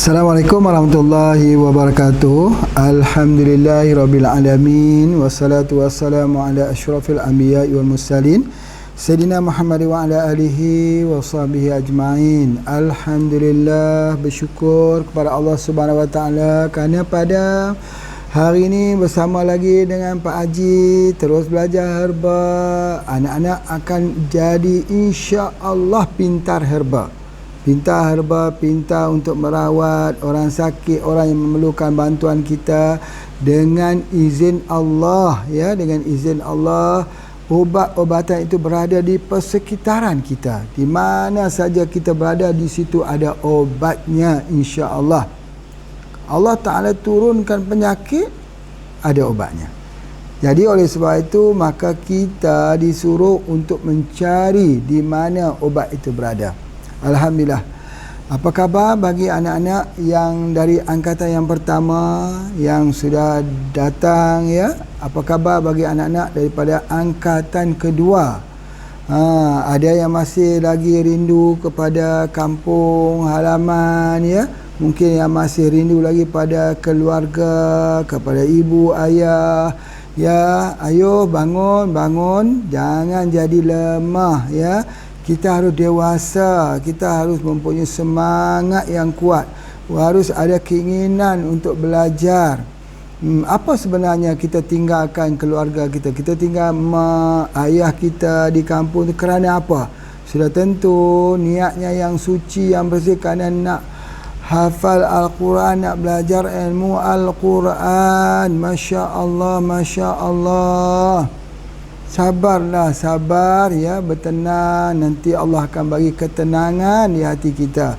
Assalamualaikum warahmatullahi wabarakatuh. Alhamdulillahirabbil alamin wassalatu wassalamu ala asyrafil anbiya'i wal mursalin Sayyidina Muhammad wa ala alihi wa sahbihi ajma'in. Alhamdulillah, bersyukur kepada Allah Subhanahu wa taala kerana pada hari ini bersama lagi dengan Pak Haji terus belajar herba. Anak-anak akan jadi insya-Allah pintar herba. Pintar herba, pintar untuk merawat orang sakit, orang yang memerlukan bantuan kita dengan izin Allah, ya, dengan izin Allah. Obat-obatan itu berada di persekitaran kita. Di mana saja kita berada, di situ ada obatnya, insya-Allah. Allah Ta'ala turunkan penyakit, ada obatnya. Jadi oleh sebab itu maka kita disuruh untuk mencari di mana obat itu berada. Alhamdulillah. Apa khabar bagi anak-anak yang dari angkatan yang pertama yang sudah datang, ya? Apa khabar bagi anak-anak daripada angkatan kedua? Ada yang masih lagi rindu kepada kampung halaman, ya? Mungkin yang masih rindu lagi pada keluarga, kepada ibu, ayah. Ya, ayo bangun, jangan jadi lemah, ya. Kita harus dewasa, kita harus mempunyai semangat yang kuat, harus ada keinginan untuk belajar. Apa sebenarnya kita tinggalkan keluarga kita? Kita tinggal mak, ayah kita di kampung itu kerana apa? Sudah tentu niatnya yang suci, yang bersih, kerana nak hafal Al-Quran, nak belajar ilmu Al-Quran. Masya Allah, Masya Allah. Sabarlah, sabar, ya, bertenang. Nanti Allah akan bagi ketenangan di hati kita.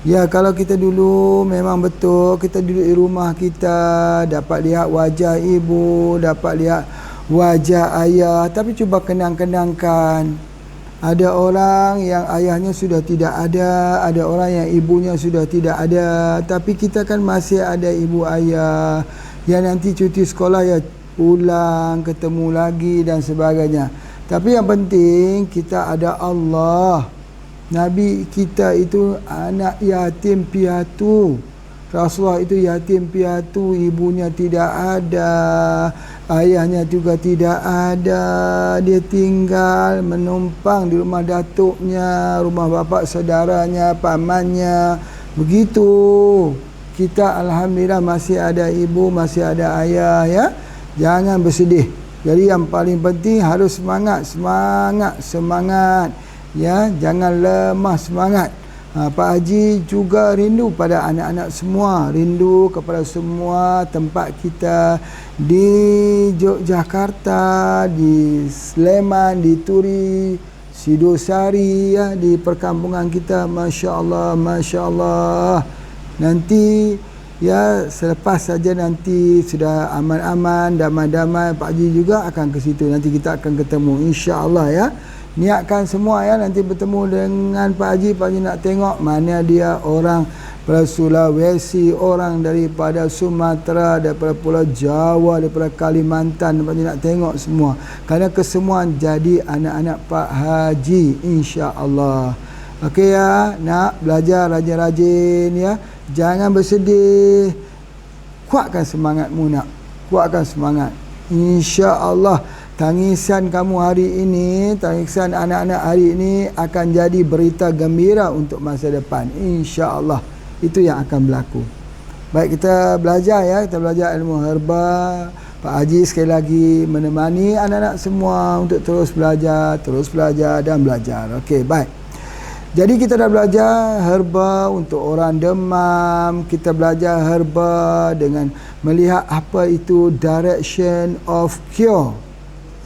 Ya, kalau kita dulu memang betul, kita duduk di rumah kita, dapat lihat wajah ibu, dapat lihat wajah ayah. Tapi cuba kenang-kenangkan, ada orang yang ayahnya sudah tidak ada orang yang ibunya sudah tidak ada. Tapi kita kan masih ada ibu ayah yang nanti cuti sekolah, ya, pulang, ketemu lagi dan sebagainya. Tapi yang penting kita ada Allah. Nabi kita itu anak yatim piatu. Rasulullah itu yatim piatu, ibunya tidak ada, ayahnya juga tidak ada. Dia tinggal menumpang di rumah datuknya, rumah bapa saudaranya, pamannya. Begitu. Kita alhamdulillah masih ada ibu, masih ada ayah, ya. Jangan bersedih. Jadi yang paling penting harus semangat, ya, jangan lemah semangat. Pak Haji juga rindu pada anak-anak semua, rindu kepada semua tempat kita di Yogyakarta, di Sleman, di Turi, Sidosari, ya, di perkampungan kita. Masya Allah, Masya Allah. Nanti, ya, selepas saja nanti sudah aman-aman, damai-damai, Pak Haji juga akan ke situ. Nanti kita akan ketemu, insya-Allah, ya. Niatkan semua, ya, nanti bertemu dengan Pak Haji. Pak Haji nak tengok mana dia orang Sulawesi, orang daripada Sumatera, daripada Pulau Jawa, daripada Kalimantan. Pak Haji nak tengok semua. Kerana kesemuan jadi anak-anak Pak Haji, insya-Allah. Okey, ya, nak belajar rajin-rajin, ya. Jangan bersedih. Kuatkan semangatmu, nak. Kuatkan semangat. Insya-Allah tangisan kamu hari ini, tangisan anak-anak hari ini akan jadi berita gembira untuk masa depan. Insya-Allah. Itu yang akan berlaku. Baik, kita belajar, ya. Kita belajar ilmu herba. Pak Haji sekali lagi menemani anak-anak semua untuk terus belajar dan belajar. Okey, baik. Jadi kita dah belajar herba untuk orang demam. Kita belajar herba dengan melihat apa itu direction of cure,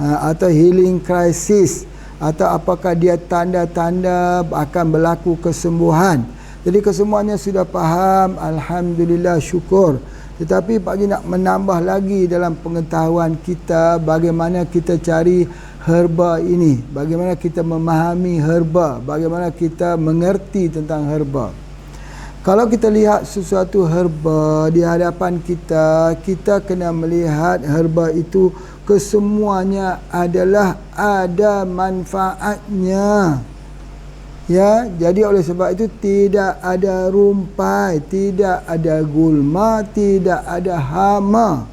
atau healing crisis, atau apakah dia tanda-tanda akan berlaku kesembuhan. Jadi kesemuanya sudah faham, alhamdulillah, syukur. Tetapi Pak Haji nak menambah lagi dalam pengetahuan kita bagaimana kita cari herba ini, bagaimana kita memahami herba, bagaimana kita mengerti tentang herba. Kalau kita lihat sesuatu herba di hadapan kita, kita kena melihat herba itu kesemuanya adalah ada manfaatnya. Ya, jadi oleh sebab itu tidak ada rumpai, tidak ada gulma, tidak ada hama.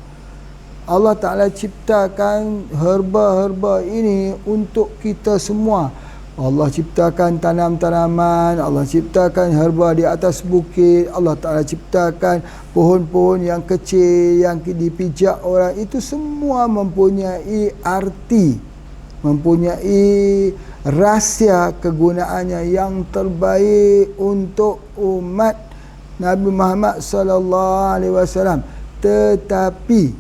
Allah Ta'ala ciptakan herba-herba ini untuk kita semua. Allah ciptakan tanam-tanaman, Allah ciptakan herba di atas bukit, Allah Ta'ala ciptakan pohon-pohon yang kecil yang dipijak orang. Itu semua mempunyai arti, mempunyai rahsia kegunaannya yang terbaik untuk umat Nabi Muhammad SAW. Tetapi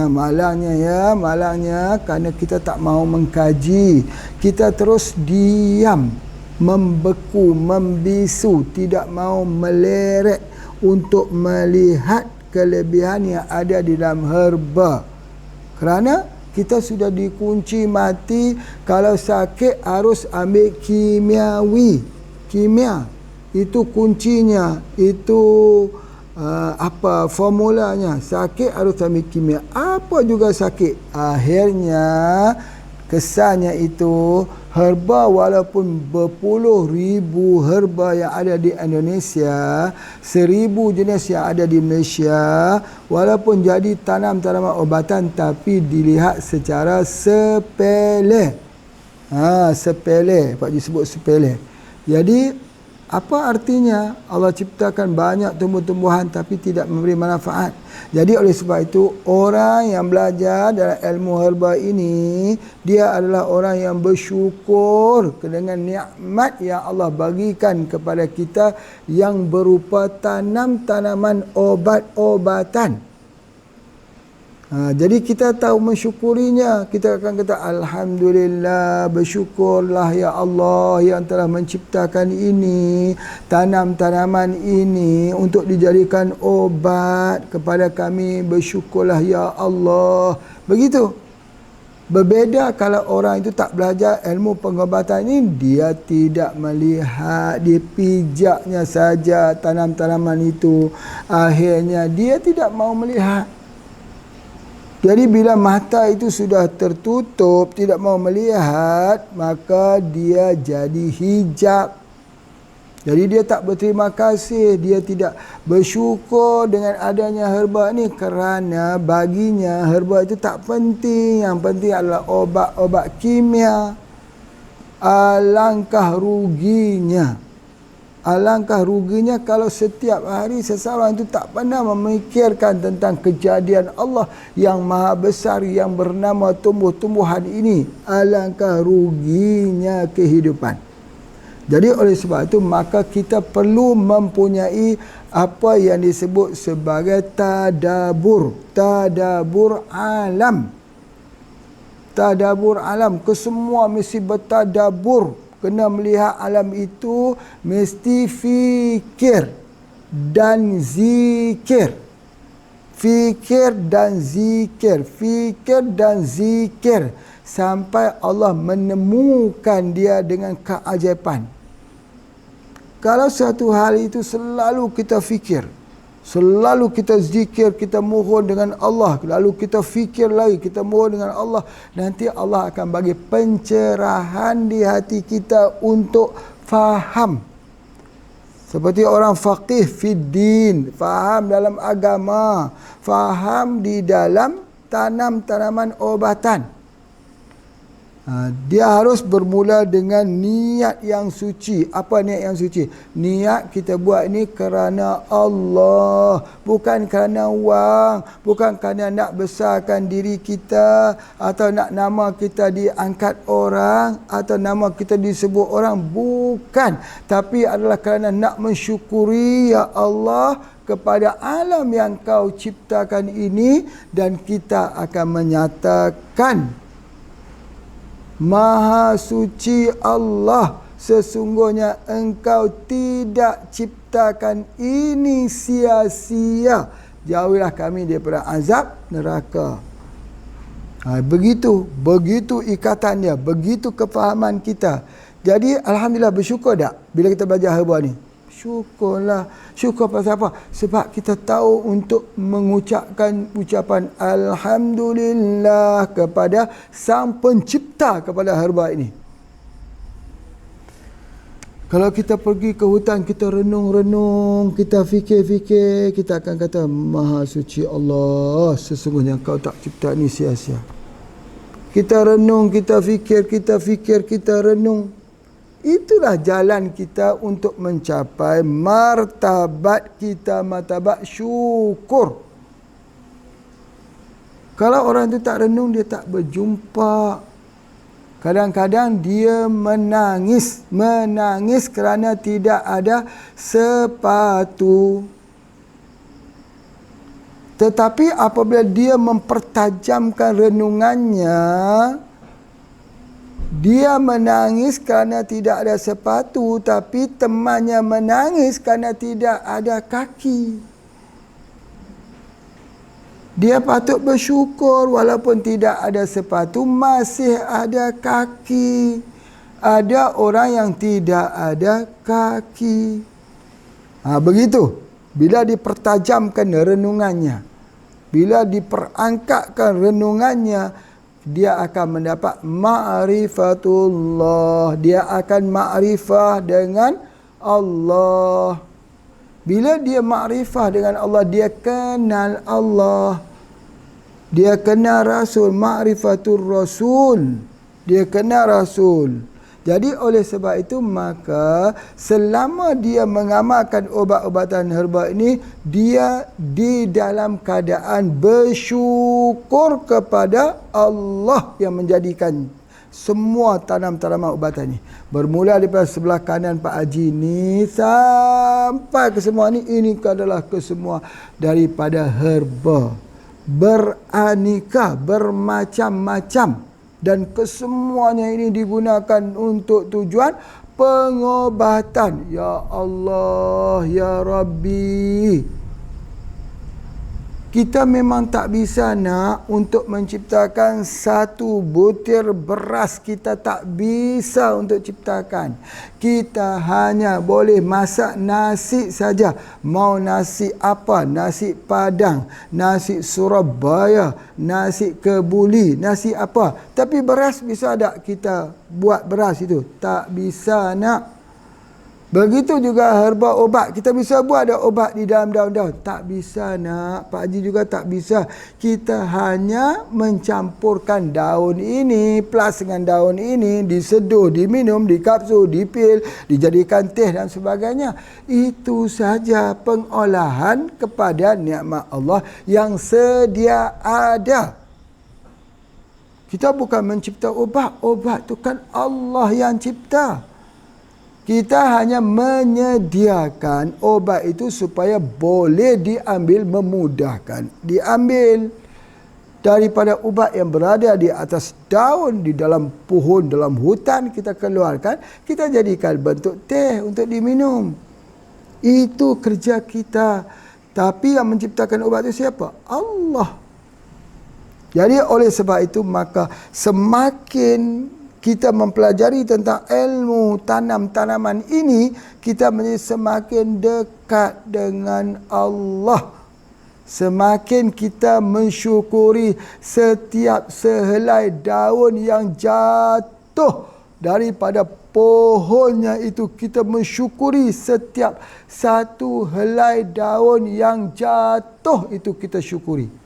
malangnya kerana kita tak mahu mengkaji, kita terus diam, membeku, membisu, tidak mahu meleret untuk melihat kelebihan yang ada di dalam herba. Kerana kita sudah dikunci mati. Kalau sakit harus ambil kimia. Itu kuncinya, itu formulanya. Sakit harus ambil kimia. Apa juga sakit, akhirnya kesannya itu herba, walaupun berpuluh ribu herba yang ada di Indonesia, 1000 jenis yang ada di Malaysia, walaupun jadi tanaman ubatan, tapi dilihat secara sepele. Sepele, Pak Ji sebut sepele. Jadi apa artinya Allah ciptakan banyak tumbuh-tumbuhan tapi tidak memberi manfaat? Jadi oleh sebab itu, orang yang belajar dalam ilmu herba ini, dia adalah orang yang bersyukur dengan nikmat yang Allah bagikan kepada kita yang berupa tanam-tanaman obat-obatan. Jadi kita tahu mensyukurinya. Kita akan kata Alhamdulillah, bersyukurlah ya Allah yang telah menciptakan ini, tanam-tanaman ini untuk dijadikan obat kepada kami. Bersyukurlah ya Allah. Begitu. Berbeza kalau orang itu tak belajar ilmu pengobatan ini, dia tidak melihat, dia pijaknya saja tanam-tanaman itu. Akhirnya dia tidak mau melihat. Jadi bila mata itu sudah tertutup, tidak mau melihat, maka dia jadi hijab. Jadi dia tak berterima kasih, dia tidak bersyukur dengan adanya herba ni, kerana baginya herba itu tak penting. Yang penting adalah obat-obat kimia. Alangkah ruginya kalau setiap hari seseorang itu tak pernah memikirkan tentang kejadian Allah yang maha besar yang bernama tumbuh-tumbuhan ini. Alangkah ruginya kehidupan. Jadi oleh sebab itu, maka kita perlu mempunyai apa yang disebut sebagai tadabbur alam. Tadabbur alam, kesemua mesti bertadabbur. Kena melihat alam itu, mesti fikir dan zikir. Fikir dan zikir sampai Allah menemukan dia dengan keajaiban. Kalau satu hal itu selalu kita fikir, selalu kita zikir, kita mohon dengan Allah, lalu kita fikir lagi, kita mohon dengan Allah, nanti Allah akan bagi pencerahan di hati kita untuk faham. Seperti orang faqih fiddin, faham dalam agama, faham di dalam tanam-tanaman obatan. Dia harus bermula dengan niat yang suci. Apa niat yang suci? Niat kita buat ini kerana Allah, bukan kerana wang, bukan kerana nak besarkan diri kita, atau nak nama kita diangkat orang, atau nama kita disebut orang, bukan. Tapi adalah kerana nak mensyukuri ya Allah kepada alam yang kau ciptakan ini, dan kita akan menyatakan Maha suci Allah, sesungguhnya engkau tidak ciptakan ini sia-sia. Jauhilah kami daripada azab neraka. Begitu ikatannya, begitu kefahaman kita. Jadi alhamdulillah, bersyukur tak bila kita belajar herba ni? Syukurlah. Syukur pasal apa? Sebab kita tahu untuk mengucapkan ucapan Alhamdulillah kepada Sang Pencipta kepada herba ini. Kalau kita pergi ke hutan, kita renung-renung, kita fikir-fikir, kita akan kata, Maha suci Allah, sesungguhnya Kau tak cipta ni sia-sia. Kita renung, kita fikir, kita renung. Itulah jalan kita untuk mencapai martabat kita, martabat syukur. Kalau orang itu tak renung, dia tak berjumpa. Kadang-kadang dia menangis kerana tidak ada sepatu. Tetapi apabila dia mempertajamkan renungannya, dia menangis kerana tidak ada sepatu, tapi temannya menangis kerana tidak ada kaki. Dia patut bersyukur walaupun tidak ada sepatu, masih ada kaki. Ada orang yang tidak ada kaki. Begitu. Bila dipertajamkan renungannya, bila diperangkatkan renungannya, dia akan mendapat ma'rifatullah. Dia akan ma'rifah dengan Allah. Bila dia makrifah dengan Allah, dia kenal Allah. Dia kenal Rasul, ma'rifatul Rasul. Dia kenal Rasul. Jadi oleh sebab itu, maka selama dia mengamalkan obat-obatan herba ini, dia di dalam keadaan bersyukur kepada Allah yang menjadikan semua tanam-tanaman ubatan ni. Bermula daripada sebelah kanan Pak Haji ni sampai ke semua ni, ini adalah kesemua daripada herba. Beraneka, bermacam-macam. Dan kesemuanya ini digunakan untuk tujuan pengobatan. Ya Allah, Ya Rabbi. Kita memang tak bisa nak untuk menciptakan satu butir beras. Kita tak bisa untuk ciptakan. Kita hanya boleh masak nasi saja. Mau nasi apa? Nasi Padang, nasi Surabaya, nasi Kebuli, nasi apa. Tapi beras bisa tak kita buat beras itu? Tak bisa nak. Begitu juga herba obat. Kita bisa buat ada obat di dalam daun-daun. Tak bisa nak. Pak Haji juga tak bisa. Kita hanya mencampurkan daun ini plus dengan daun ini, diseduh, diminum, dikapsul, dipil, dijadikan teh dan sebagainya. Itu saja pengolahan kepada nikmat Allah yang sedia ada. Kita bukan mencipta obat. Obat itu kan Allah yang cipta. Kita hanya menyediakan obat itu supaya boleh diambil, memudahkan. Diambil daripada ubat yang berada di atas daun, di dalam pohon, dalam hutan, kita keluarkan, kita jadikan bentuk teh untuk diminum. Itu kerja kita. Tapi yang menciptakan obat itu siapa? Allah. Jadi oleh sebab itu, maka semakin kita mempelajari tentang ilmu tanam-tanaman ini, kita menjadi semakin dekat dengan Allah. Semakin kita mensyukuri setiap sehelai daun yang jatuh daripada pohonnya itu. Kita mensyukuri setiap satu helai daun yang jatuh itu, kita syukuri.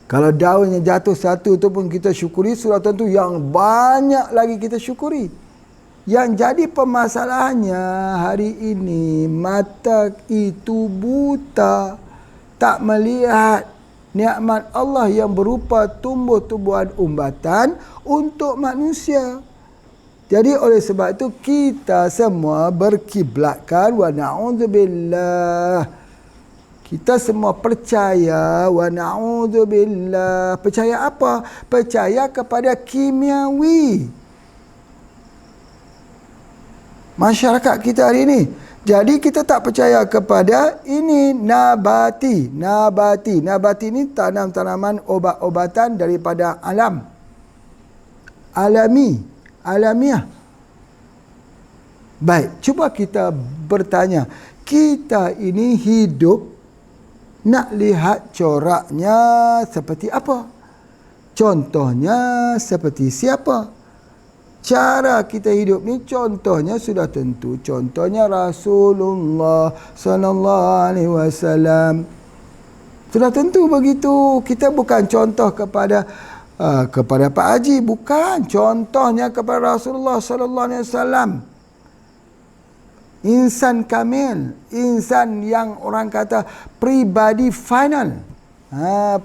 Kalau daun yang jatuh satu tu pun kita syukuri, sudah tentu yang banyak lagi kita syukuri. Yang jadi permasalahannya hari ini, mata itu buta, tak melihat nikmat Allah yang berupa tumbuh-tumbuhan umbatan untuk manusia. Jadi oleh sebab itu kita semua berkiblatkan, wa na'udzubillah. Kita semua percaya, wa na'udzubillah. Percaya apa? Percaya kepada kimiawi masyarakat kita hari ini. Jadi kita tak percaya kepada ini nabati. Nabati ini tanam-tanaman obat-obatan daripada alam. Alamiah. Baik, cuba kita bertanya. Kita ini hidup, nak lihat coraknya seperti apa? Contohnya seperti siapa? cara kita hidup ni contohnya sudah tentu. Contohnya Rasulullah sallallahu alaihi wasallam. Sudah tentu begitu. Kita bukan contoh kepada Pak Haji, bukan. Contohnya kepada Rasulullah sallallahu alaihi wasallam. Insan kamil, insan yang orang kata pribadi final.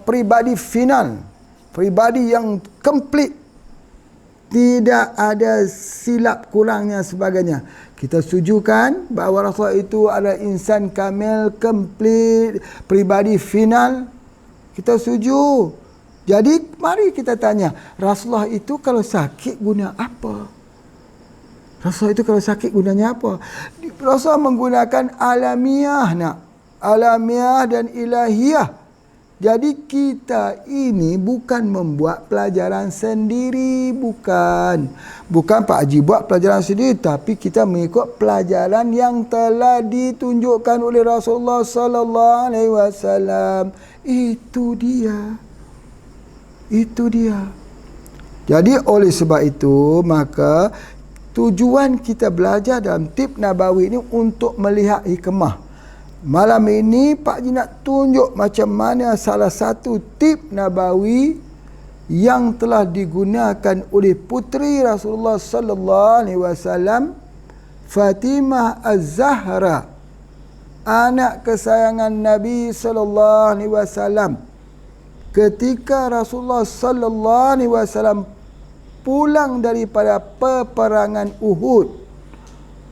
Pribadi final. Pribadi yang komplit. Tidak ada silap kurangnya sebagainya. Kita setujukan bahawa Rasulullah itu adalah insan kamil, komplit, pribadi final. Kita setuju. Jadi mari kita tanya, Rasulullah itu kalau sakit guna apa? Rasulullah itu kalau sakit gunanya apa? Rasulullah menggunakan alamiah alamiah dan ilahiyah. Jadi kita ini bukan membuat pelajaran sendiri, bukan Pak Haji buat pelajaran sendiri, tapi kita mengikut pelajaran yang telah ditunjukkan oleh Rasulullah sallallahu alaihi wasallam. Itu dia. Jadi oleh sebab itu, maka tujuan kita belajar dalam tip Nabawi ini untuk melihat hikmah. Malam ini Pak Haji nak tunjuk macam mana salah satu tip Nabawi yang telah digunakan oleh puteri Rasulullah sallallahu alaihi wasallam, Fatimah Az-Zahra, anak kesayangan Nabi sallallahu alaihi wasallam. Ketika Rasulullah sallallahu alaihi wasallam pulang daripada peperangan Uhud,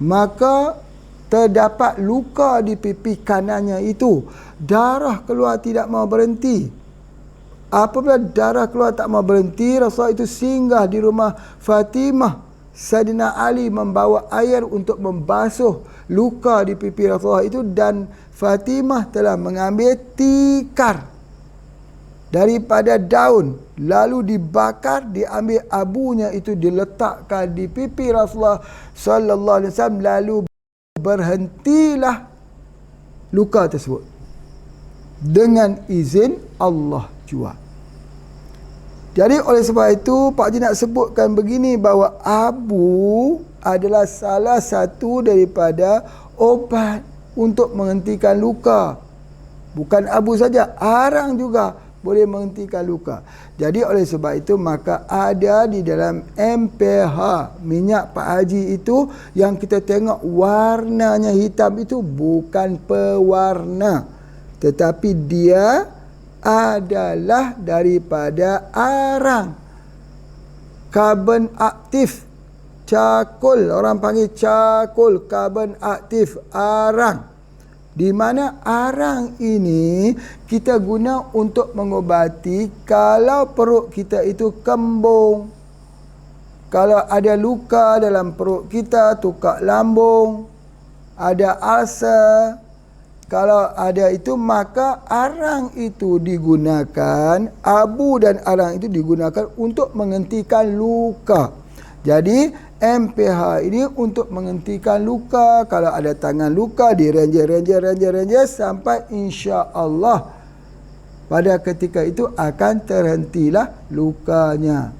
maka terdapat luka di pipi kanannya itu. Darah keluar tidak mau berhenti. Apabila darah keluar tak mau berhenti, Rasulullah itu singgah di rumah Fatimah. Saidina Ali membawa air untuk membasuh luka di pipi Rasulullah itu, dan Fatimah telah mengambil tikar daripada daun, lalu dibakar, diambil abunya itu diletakkan di pipi Rasulullah sallallahu alaihi wasallam, lalu berhentilah luka tersebut dengan izin Allah jua. Jadi oleh sebab itu Pak Haji nak sebutkan begini, bahawa abu adalah salah satu daripada obat untuk menghentikan luka. Bukan abu saja, arang juga boleh menghentikan luka. Jadi oleh sebab itu, maka ada di dalam MPH, minyak Pak Haji itu, yang kita tengok warnanya hitam itu bukan pewarna, tetapi dia adalah daripada arang, karbon aktif, cakul, orang panggil cakul, karbon aktif, arang. Di mana arang ini kita guna untuk mengobati kalau perut kita itu kembung, kalau ada luka dalam perut kita, tukar lambung, ada ulcer, kalau ada itu, maka arang itu digunakan, abu dan arang itu digunakan untuk menghentikan luka. Jadi MPH ini untuk menghentikan luka. Kalau ada tangan luka, direnjer sampai insya-Allah pada ketika itu akan terhentilah lukanya.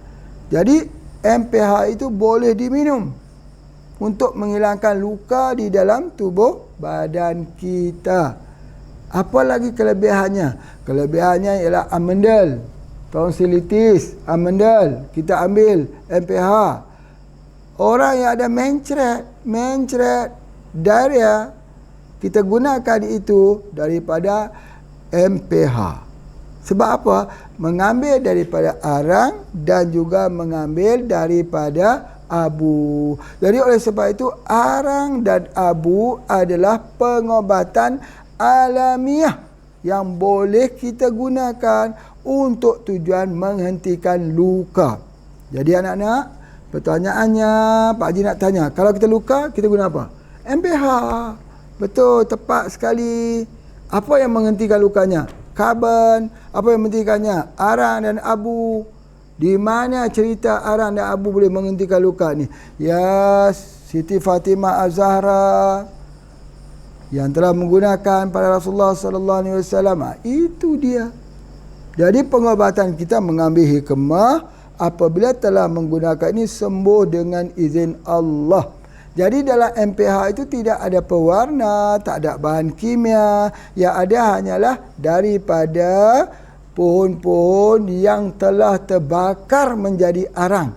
Jadi MPH itu boleh diminum untuk menghilangkan luka di dalam tubuh badan kita. Apa lagi kelebihannya? Kelebihannya ialah amendal, tonsilitis, amendal, kita ambil MPH. Orang yang ada mencret, diarrhea, kita gunakan itu daripada MPH. Sebab apa? Mengambil daripada arang dan juga mengambil daripada abu. Jadi oleh sebab itu, arang dan abu adalah pengobatan alamiah yang boleh kita gunakan untuk tujuan menghentikan luka. Jadi anak-anak, pertanyaannya Pak Haji nak tanya, kalau kita luka, kita guna apa? MPH. Betul, tepat sekali. Apa yang menghentikan lukanya? Karbon. Apa yang menghentikannya? Arang dan abu. Di mana cerita arang dan abu boleh menghentikan luka ni? Ya, Siti Fatimah Az-Zahra yang telah menggunakan pada Rasulullah sallallahu alaihi wasallam. Itu dia. Jadi pengobatan kita mengambil hikmah apabila telah menggunakan ini sembuh dengan izin Allah. Jadi dalam MPH itu tidak ada pewarna, tak ada bahan kimia, yang ada hanyalah daripada pohon-pohon yang telah terbakar menjadi arang.